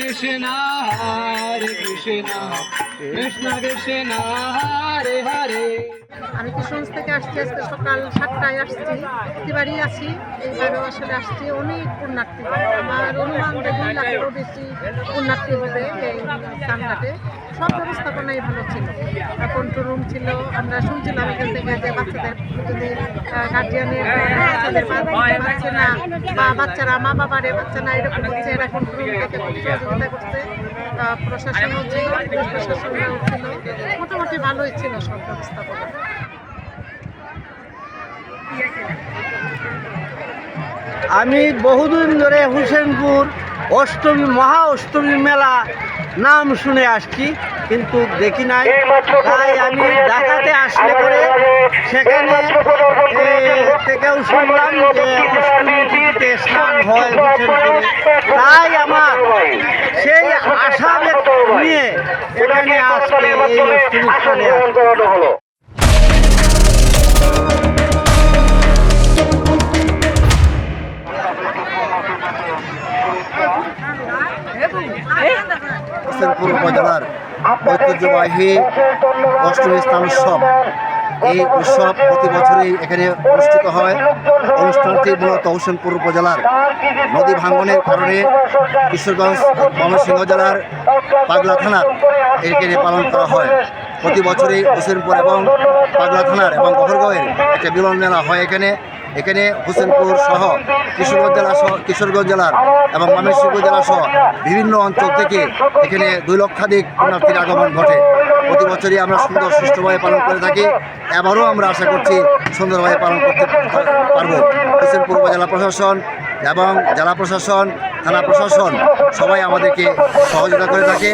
Krishna Krishna Krishna Hare Hare। আমি কিশোরগঞ্জ থেকে আসছি, আজকে সকাল 7টায় আসছি, প্রতিবারই আছি। এইবারেও আসলে আসছি অনেক পুণ্যার্থী, আমার অনুমান 2 লাখেরও বেশি পুণ্যার্থী হবে এই স্থানটাতে। সব ব্যবস্থাপনাই ভালো ছিল, কন্ট্রোল রুম ছিল। আমরা শুনছিলাম এখান থেকে যে বাচ্চাদের যদি গার্জিয়ানের বাচ্চাদের পাচ্ছে না বা বাচ্চারা মা বাবারে বাচ্চা না এরকম হচ্ছে, এরা কন্ট্রোল রুম থেকে খুব সহযোগিতা করছে। প্রশাসনও ছিল, পুলিশ প্রশাসনরাও ছিল, মোটামুটি ভালোই ছিল সব ব্যবস্থাপনা। আমি বহুদিন ধরে হুসেনপুর মহা অষ্টমী মেলা নাম শুনে আসছি, কিন্তু দেখি নাই। তাই আমি ঢাকাতে আসলে করে সেখানে থেকেও শুনলাম যে অষ্টমী তিথিতে স্নান হয় হুসেনপুরে। তাই আমার সেই আশা নিয়ে এখানে আজকে এই অষ্টমী স্থানে আসছি। হোসেনপুর উপজেলার ঐতিহ্যবাহী অষ্টমী স্থান উৎসব। এই উৎসব প্রতি বছরই এখানে অনুষ্ঠিত হয়। অনুষ্ঠানটি মূলত হোসেনপুর উপজেলার নদী ভাঙ্গনের কারণে কিশোরগঞ্জ ময়মনসিংহ জেলার পাগলা থানার এখানে পালন করা হয়। প্রতি বছরই হোসেনপুর এবং পাগলা থানার এবং গফরগাঁওয়ের একটা মিলন মেলা হয় এখানে হোসেনপুর সহ কিশোরগঞ্জ জেলার এবং ময়মনসিংহ জেলা সহ বিভিন্ন অঞ্চল থেকে এখানে 2 লক্ষাধিক পুণ্যার্থীর আগমন ঘটে। প্রতি বছরই আমরা সুন্দর সুষ্ঠুভাবে পালন করে থাকি। এবারও আমরা আশা করছি সুন্দরভাবে পালন করতে পারব। হোসেনপুর উপজেলা প্রশাসন এবং জেলা প্রশাসন, থানা প্রশাসন সবাই আমাদেরকে সহযোগিতা করে থাকে।